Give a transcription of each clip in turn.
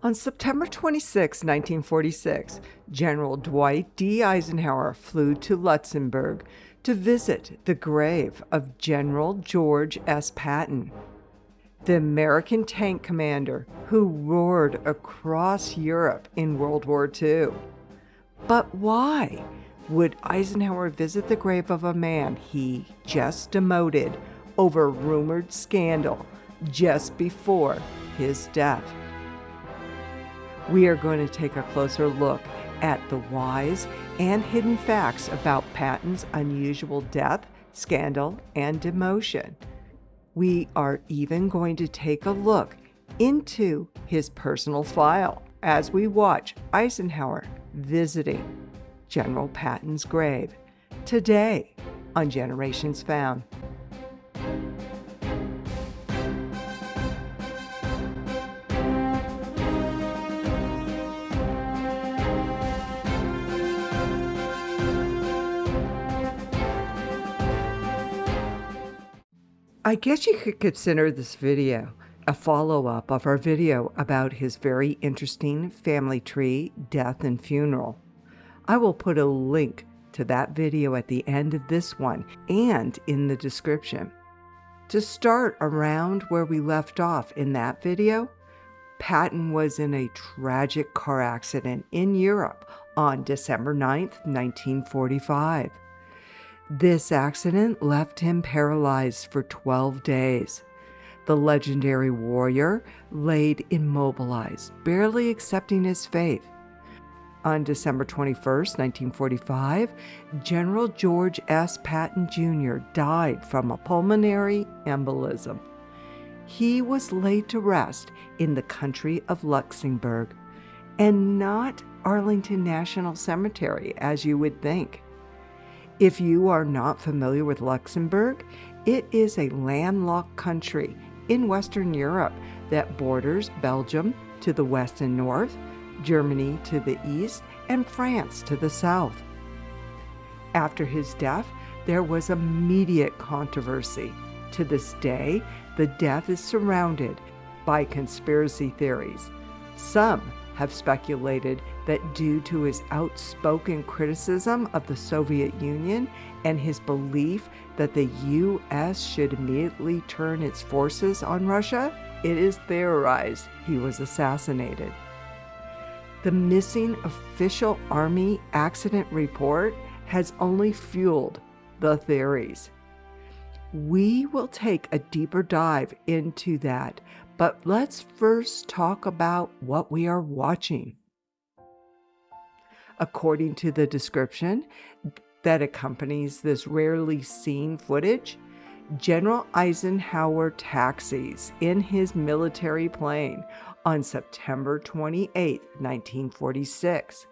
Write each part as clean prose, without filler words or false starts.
On September 26, 1946, General Dwight D. Eisenhower flew to Luxembourg to visit the grave of General George S. Patton, the American tank commander who roared across Europe in World War II. But why would Eisenhower visit the grave of a man he just demoted over rumored scandal just before his death? We are going to take a closer look at the whys and hidden facts about Patton's unusual death, scandal, and demotion. We are even going to take a look into his personal file as we watch Eisenhower visiting General Patton's grave today on Generations Found. I guess you could consider this video a follow-up of our video about his very interesting family tree, death, and funeral. I will put a link to that video at the end of this one and in the description. To start around where we left off in that video, Patton was in a tragic car accident in Europe on December 9th, 1945. This accident left him paralyzed for 12 days. The legendary warrior laid immobilized, barely accepting his fate. On December 21st, 1945, General George S. Patton Jr. died from a pulmonary embolism. He was laid to rest in the country of Luxembourg, and not Arlington National Cemetery, as you would think. If you are not familiar with Luxembourg, it is a landlocked country in Western Europe that borders Belgium to the west and north, Germany to the east, and France to the south. After his death, there was immediate controversy. To this day, the death is surrounded by conspiracy theories. Some have speculated that due to his outspoken criticism of the Soviet Union and his belief that the U.S. should immediately turn its forces on Russia, it is theorized he was assassinated. The missing official Army accident report has only fueled the theories. We will take a deeper dive into that, but let's first talk about what we are watching. According to the description that accompanies this rarely seen footage, General Eisenhower taxis in his military plane on September 28, 1946.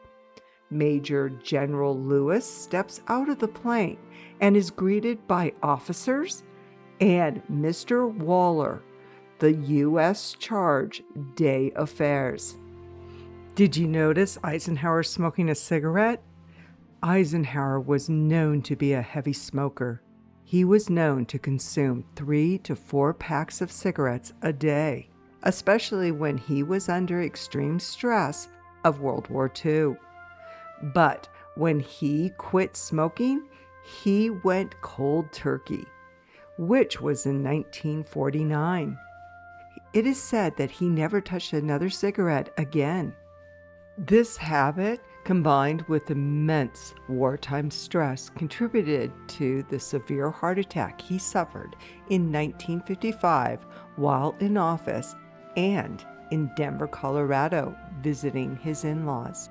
Major General Lewis steps out of the plane and is greeted by officers and Mr. Waller, the U.S. Charge d'Affaires. Did you notice Eisenhower smoking a cigarette? Eisenhower was known to be a heavy smoker. He was known to consume 3 to 4 packs of cigarettes a day, especially when he was under extreme stress of World War II. But when he quit smoking, he went cold turkey, which was in 1949. It is said that he never touched another cigarette again. This habit, combined with immense wartime stress, contributed to the severe heart attack he suffered in 1955 while in office and in Denver, Colorado, visiting his in-laws.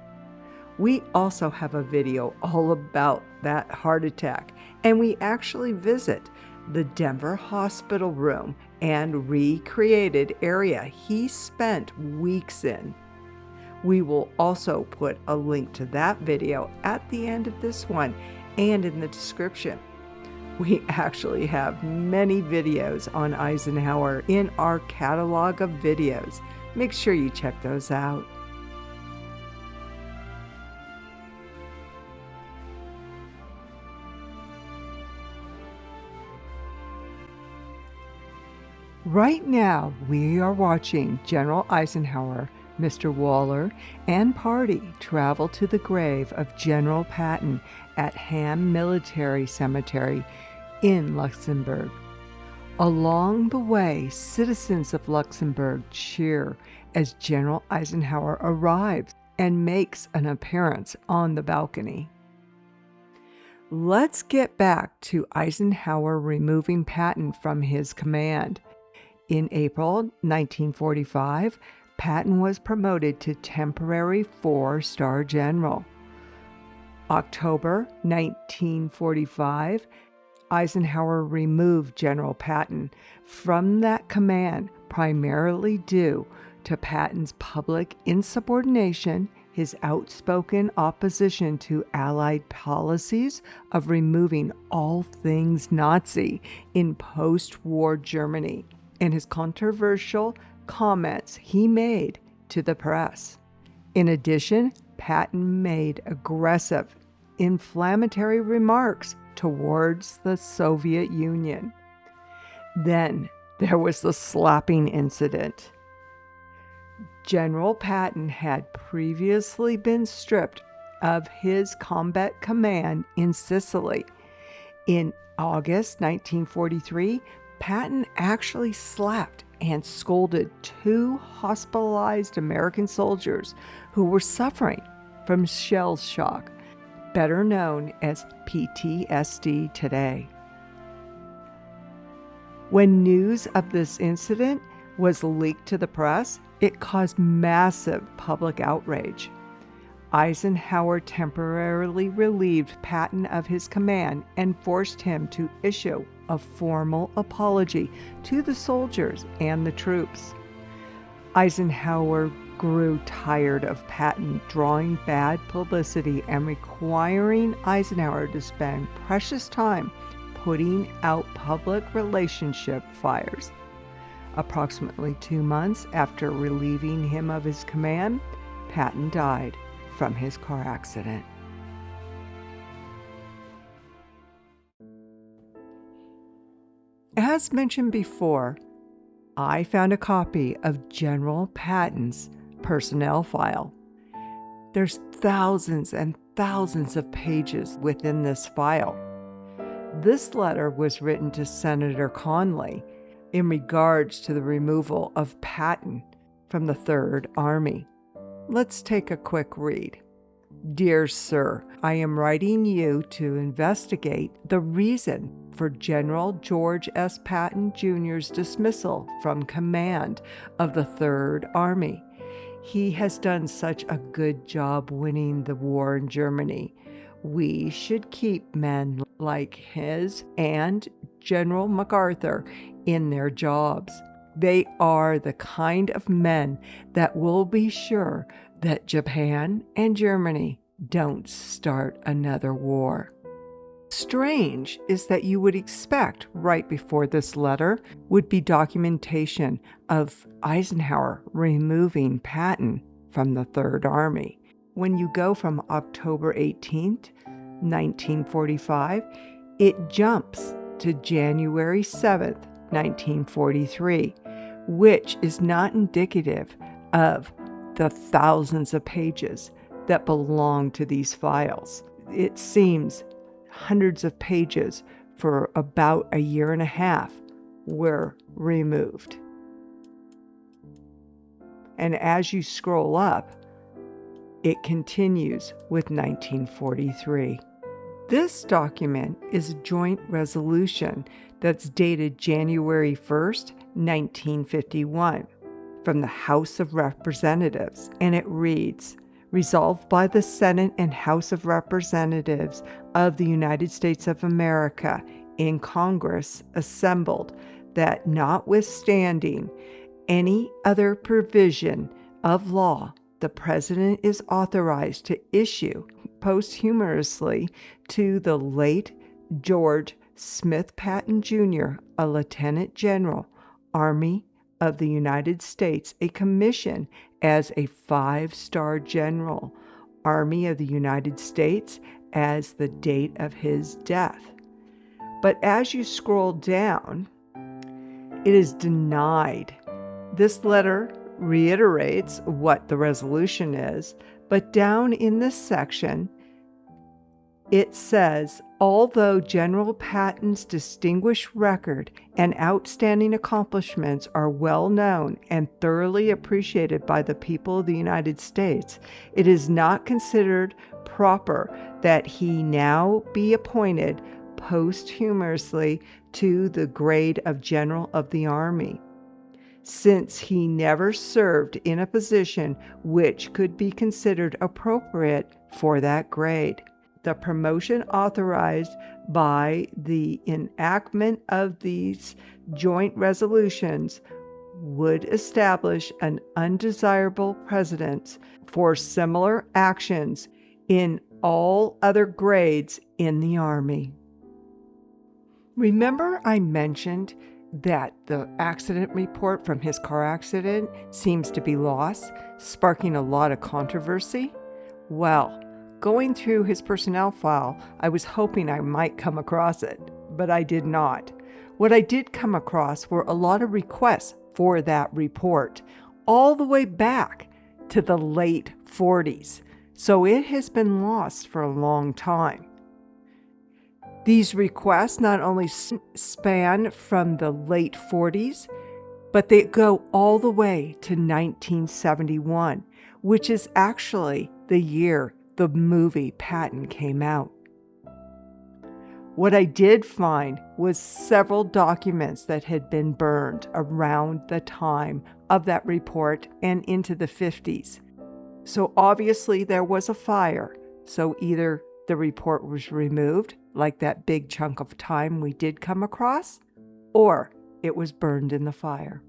We also have a video all about that heart attack, and we actually visit the Denver hospital room and recreated area he spent weeks in. We will also put a link to that video at the end of this one and in the description. We actually have many videos on Eisenhower in our catalog of videos. Make sure you check those out. Right now, we are watching General Eisenhower Mr. Waller and party travel to the grave of General Patton at Ham Military Cemetery in Luxembourg. Along the way, citizens of Luxembourg cheer as General Eisenhower arrives and makes an appearance on the balcony. Let's get back to Eisenhower removing Patton from his command. In April 1945, Patton was promoted to temporary 4-star general. October 1945, Eisenhower removed General Patton from that command primarily due to Patton's public insubordination, his outspoken opposition to Allied policies of removing all things Nazi in post-war Germany, and his controversial comments he made to the press. In addition, Patton made aggressive, inflammatory remarks towards the Soviet Union. Then there was the slapping incident. General Patton had previously been stripped of his combat command in Sicily. In August 1943, Patton actually slapped and scolded 2 hospitalized American soldiers who were suffering from shell shock, better known as PTSD today. When news of this incident was leaked to the press, it caused massive public outrage. Eisenhower temporarily relieved Patton of his command and forced him to issue a formal apology to the soldiers and the troops. Eisenhower grew tired of Patton drawing bad publicity and requiring Eisenhower to spend precious time putting out public relationship fires. Approximately 2 months after relieving him of his command, Patton died from his car accident. As mentioned before, I found a copy of General Patton's personnel file. There's thousands and thousands of pages within this file. This letter was written to Senator Conley in regards to the removal of Patton from the Third Army. Let's take a quick read. Dear Sir, I am writing you to investigate the reason for General George S. Patton Jr.'s dismissal from command of the Third Army. He has done such a good job winning the war in Germany. We should keep men like his and General MacArthur in their jobs. They are the kind of men that will be sure that Japan and Germany don't start another war. Strange is that you would expect right before this letter would be documentation of Eisenhower removing Patton from the Third Army. When you go from October 18th, 1945, it jumps to January 7th, 1943, which is not indicative of the thousands of pages that belong to these files. It seems hundreds of pages for about a year and a half were removed. And as you scroll up, it continues with 1943. This document is a joint resolution that's dated January 1st, 1951, from the House of Representatives, and it reads, Resolved by the Senate and House of Representatives of the United States of America in Congress assembled that notwithstanding any other provision of law, the President is authorized to issue posthumously to the late George Smith Patton Jr., a Lieutenant General, Army of the United States, a commission as a 5-star general, Army of the United States, as the date of his death. But as you scroll down, it is denied. This letter reiterates what the resolution is, but down in this section, it says, although General Patton's distinguished record and outstanding accomplishments are well known and thoroughly appreciated by the people of the United States, it is not considered proper that he now be appointed posthumously to the grade of General of the Army, since he never served in a position which could be considered appropriate for that grade. The promotion authorized by the enactment of these joint resolutions would establish an undesirable precedent for similar actions in all other grades in the Army. Remember I mentioned that the accident report from his car accident seems to be lost, sparking a lot of controversy? Well, going through his personnel file, I was hoping I might come across it, but I did not. What I did come across were a lot of requests for that report, all the way back to the late 40s, so it has been lost for a long time. These requests not only span from the late 40s, but they go all the way to 1971, which is actually the year the movie Patton came out. What I did find was several documents that had been burned around the time of that report and into the 50s. So obviously there was a fire, so either the report was removed, like that big chunk of time we did come across, or it was burned in the fire.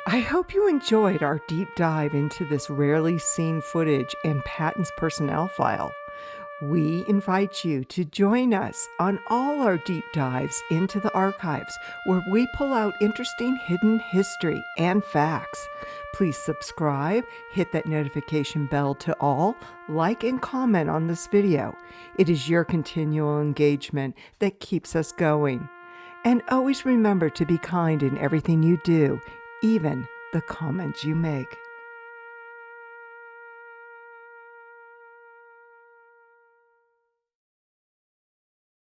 I hope you enjoyed our deep dive into this rarely seen footage and Patton's personnel file. We invite you to join us on all our deep dives into the archives, where we pull out interesting hidden history and facts. Please subscribe, hit that notification bell to all, like and comment on this video. It is your continual engagement that keeps us going. And always remember to be kind in everything you do, even the comments you make.